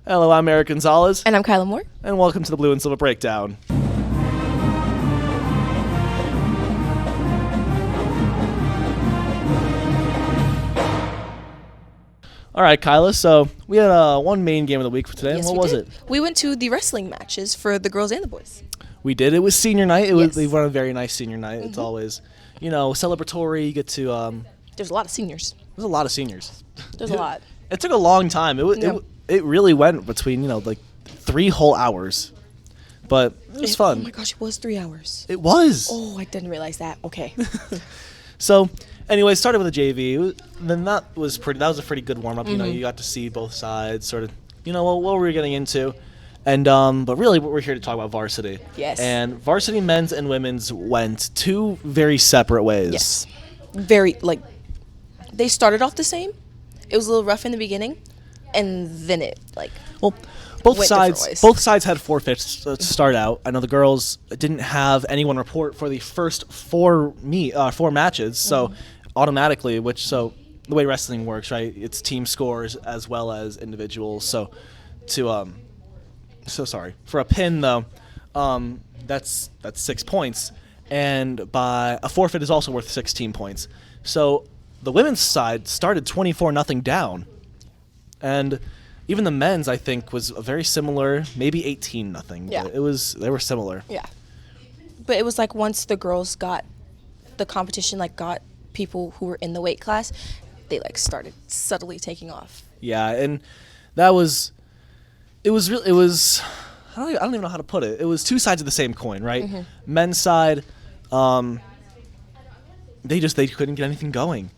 Hello, I'm Eric Gonzalez. And I'm Kyla Moore. And welcome to the Blue and Silver Breakdown. All right, Kyla, so we had one main game of the week for today. Yes, what we was did. it? We went to the wrestling matches for the girls and the boys. We did. It was senior night. Yes. They run a very nice senior night. It's always, celebratory. You get to, There's a lot of seniors. there's a lot of seniors. There's a lot. It took a long time. It really went between, 3 whole hours. But it was fun. Oh my gosh, it was 3 hours. It was. Oh, I didn't realize that. Okay. So, anyway, started with the JV. Then that was a pretty good warm up. You got to see both sides, sort of, what we were getting into, and but really, we're here to talk about varsity. Yes. And varsity men's and women's went two very separate ways. Yes. They started off the same. It was a little rough in the beginning, and then it Well, both went sides different ways. both sides had forfeits to start out. I know the girls didn't have anyone report for the first four matches, so automatically, the way wrestling works, right? It's team scores as well as individuals. So for a pin though, that's 6 points, and by a forfeit is also worth 16 points. So the women's side started 24-0 down, and even the men's, I think, was a very similar, maybe 18-0. Yeah. They were similar. Yeah. But it was once the girls got the competition, got people who were in the weight class, they started subtly taking off. Yeah, and that was, it was I don't even know how to put it. It was two sides of the same coin, right? Men's side, they couldn't get anything going.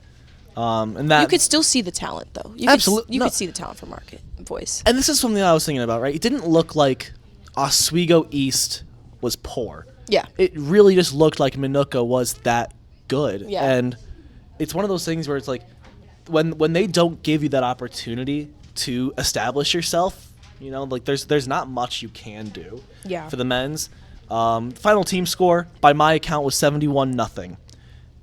And that You could still see the talent, though. Absolutely. You could see the talent for Market Voice. And this is something I was thinking about, right? It didn't look like Oswego East was poor. Yeah. It really just looked like Minooka was that good. Yeah. And it's one of those things where it's when they don't give you that opportunity to establish yourself, there's not much you can do. Yeah. For the men's. Final team score, by my account, was 71-0.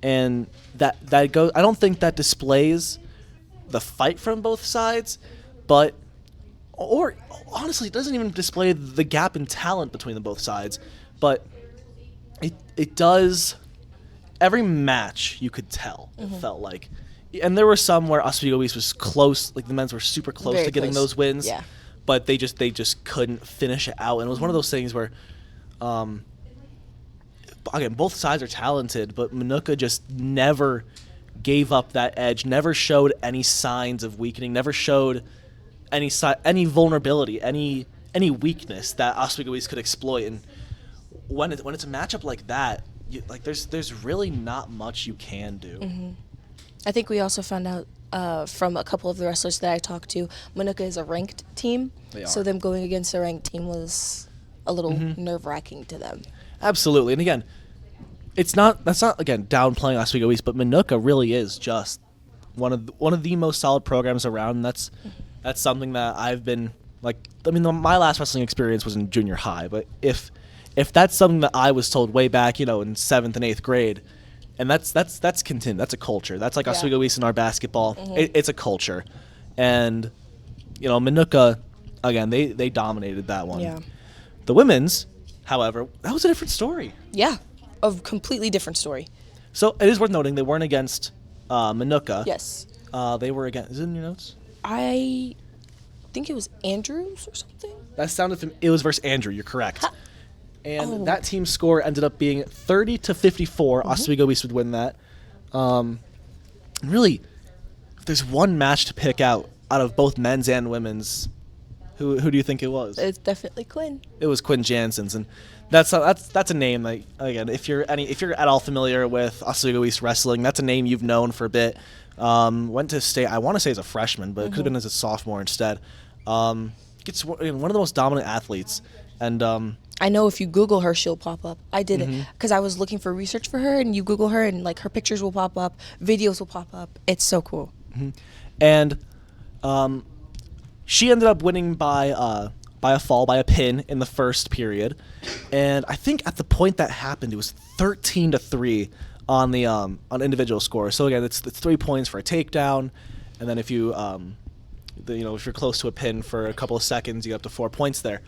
And that goes. I don't think that displays the fight from both sides, or honestly, it doesn't even display the gap in talent between the both sides. But it does. Every match you could tell, it felt like, and there were some where Oswego East was close. The men's were super close Very to getting close. those wins. Yeah. But they just couldn't finish it out, and it was one of those things where. Again, both sides are talented, but Minooka just never gave up that edge, never showed any signs of weakening, never showed any vulnerability, any weakness that Oswego East could exploit. And when it's a matchup like that, there's really not much you can do. I think we also found out from a couple of the wrestlers that I talked to, Minooka is a ranked team. They are. So them going against a ranked team was a little nerve-wracking to them. Absolutely, and again, that's not downplaying Oswego East, but Minooka really is just one of the most solid programs around. And that's something that I've been my last wrestling experience was in junior high, but if that's something that I was told way back, in 7th and 8th grade, and that's continued. That's a culture. That's like Oswego East in our basketball. It's a culture, and Minooka, again, they dominated that one. Yeah. The women's. However, that was a different story. Yeah, a completely different story. So it is worth noting they weren't against Minooka. Yes. They were against. Is it in your notes? I think it was Andrews or something. That sounded. It was versus Andrew. You're correct. And that team score ended up being 30-54. Oswego East would win that. Really, if there's one match to pick out of both men's and women's, who do you think it was? It's definitely Quinn. It was Quinn Janssens, and that's a name that, again, if you're at all familiar with Oswego East wrestling, that's a name you've known for a bit. Went to state, I want to say as a freshman, but it could have been as a sophomore instead. Gets one of the most dominant athletes, and I know if you Google her, she'll pop up. I did it because I was looking for research for her, and you Google her, and her pictures will pop up, videos will pop up. It's so cool. And she ended up winning by a pin in the first period, and I think at the point that happened, it was 13-3 on the on individual score. So again, it's 3 points for a takedown, and then if you if you're close to a pin for a couple of seconds, you get up to 4 points there.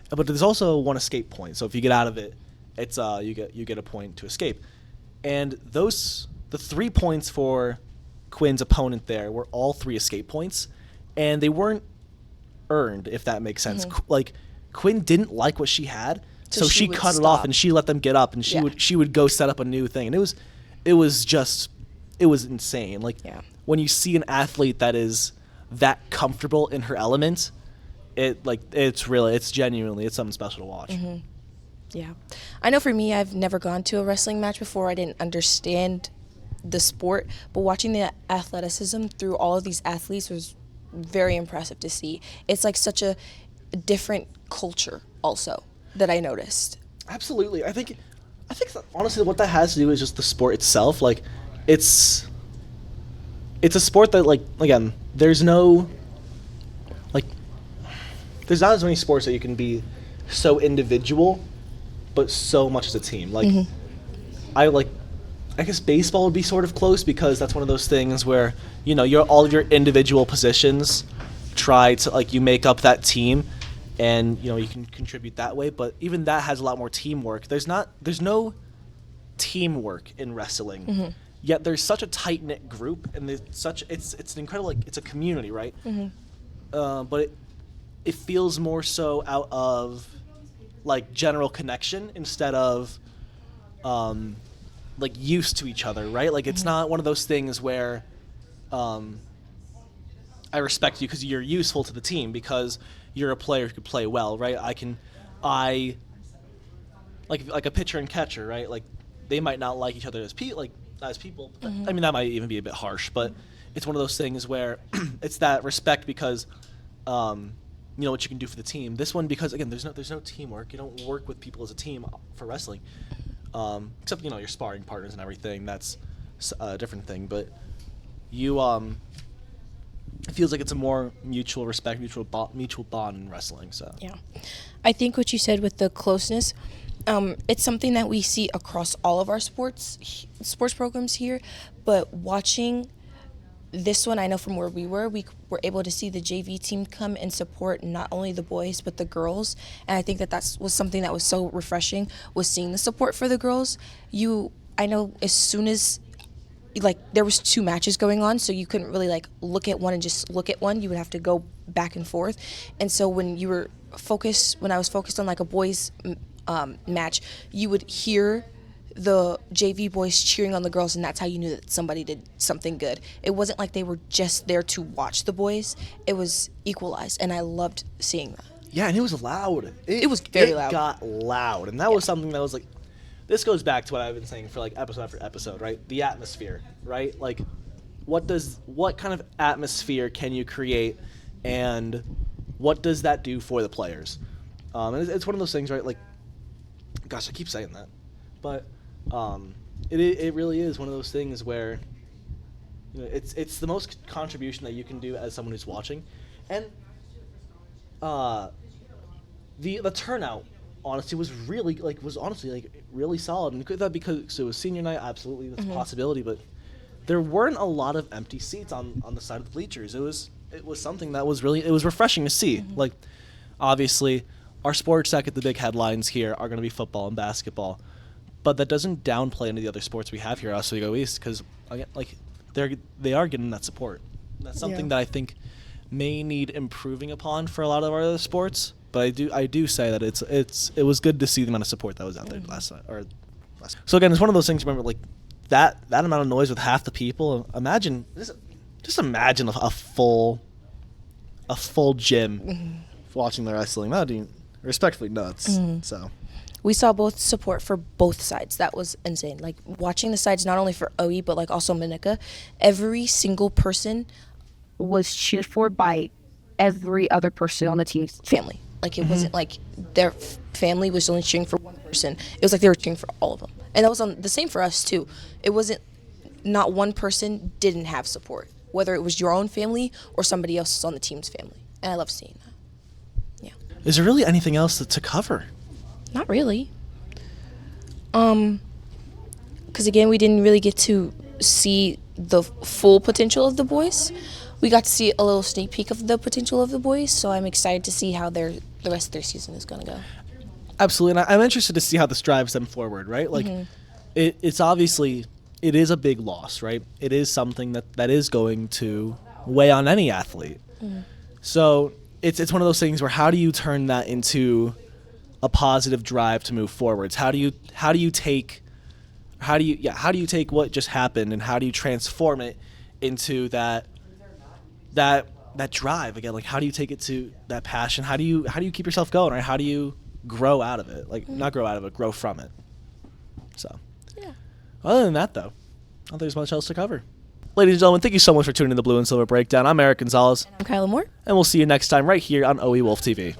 But there's also one escape point. So if you get out of it, it's you get a point to escape. And the 3 points for Quinn's opponent there were all 3 escape points, and they weren't earned, if that makes sense. Like, Quinn didn't like what she had, so she cut it off and she let them get up, and she would go set up a new thing, and it was insane. Like, when you see an athlete that is that comfortable in her element, it's genuinely something special to watch. Yeah. I know for me, I've never gone to a wrestling match before. I didn't understand the sport, but watching the athleticism through all of these athletes was very impressive to see. It's like such a different culture also that I noticed. Absolutely. I think honestly what that has to do is just the sport itself. Like, it's a sport that, like, again, there's not as many sports that you can be so individual but so much as a team. Like, I guess baseball would be sort of close, because that's one of those things where, all of your individual positions try to, like, you make up that team, and, you can contribute that way. But even that has a lot more teamwork. There's no teamwork in wrestling. Yet there's such a tight-knit group, and it's an incredible, like, it's a community, right? But it feels more so out of, like, general connection instead of like, used to each other, right? Like, it's not one of those things where I respect you because you're useful to the team, because you're a player who could play well, right? Like a pitcher and catcher, right? Like, they might not like each other as people. I mean, that might even be a bit harsh, but it's one of those things where it's that respect because what you can do for the team. This one, because again, there's no teamwork. You don't work with people as a team for wrestling. Except, your sparring partners and everything. That's a different thing. But it feels like it's a more mutual respect, mutual bond in wrestling. So yeah, I think what you said with the closeness, it's something that we see across all of our sports programs here. But watching this one, I know from where we were able to see the JV team come and support not only the boys but the girls, and I think that was something that was so refreshing, was seeing the support for the girls. I know as soon as, like, there was 2 matches going on, so you couldn't really, like, look at one and just look at one. You would have to go back and forth, and so when I was focused on, like, a boys match, you would hear the JV boys cheering on the girls, and that's how you knew that somebody did something good. It wasn't like they were just there to watch the boys. It was equalized, and I loved seeing that. Yeah, and it was loud. It was very loud. It got loud, and that was something that was, like, this goes back to what I've been saying for, like, episode after episode, right? The atmosphere, right? Like, what kind of atmosphere can you create, and what does that do for the players? And it's one of those things, right? Like, gosh, I keep saying that, but it really is one of those things where it's the most contribution that you can do as someone who's watching, and the turnout honestly was really really solid. And could that because it was senior night? Absolutely, that's a possibility, but there weren't a lot of empty seats on the side of the bleachers. It was something that was refreshing to see. Like, obviously, our sports that get the big headlines here are going to be football and basketball, but that doesn't downplay any of the other sports we have here at Oswego East, because, like, they are getting that support. That's something that I think may need improving upon for a lot of our other sports. But I do say that it was good to see the amount of support that was out there last night. So again, it's one of those things. Remember, like, that amount of noise with half the people. Imagine a full gym watching the wrestling. That would be respectfully nuts. So we saw both support for both sides. That was insane. Like, watching the sides not only for OE but, like, also Minooka. Every single person was cheered for by every other person on the team's family. Like, it wasn't like their family was only cheering for one person. It was like they were cheering for all of them. And that was the same for us, too. It wasn't, not one person didn't have support, whether it was your own family or somebody else's on the team's family. And I love seeing that. Yeah. Is there really anything else to cover? Not really. Because, again, we didn't really get to see the full potential of the boys. we got to see a little sneak peek of the potential of the boys. So I'm excited to see how the rest of their season is going to go. Absolutely, and I'm interested to see how this drives them forward, right? Like, it's obviously, it is a big loss, right? It is something that is going to weigh on any athlete. So it's one of those things where how do you turn that into a positive drive to move forwards? How do you take what just happened and how do you transform it into that drive again? Like, how do you take it to that passion? How do you keep yourself going, right? How do you grow out of it? Like, not grow out of it, grow from it. So, Yeah. other than that, though, I don't think there's much else to cover. Ladies and gentlemen, thank you so much for tuning in to the Blue and Silver Breakdown. I'm Eric Gonzalez, I'm Kyla Moore. and we'll see you next time right here on OE Wolf TV.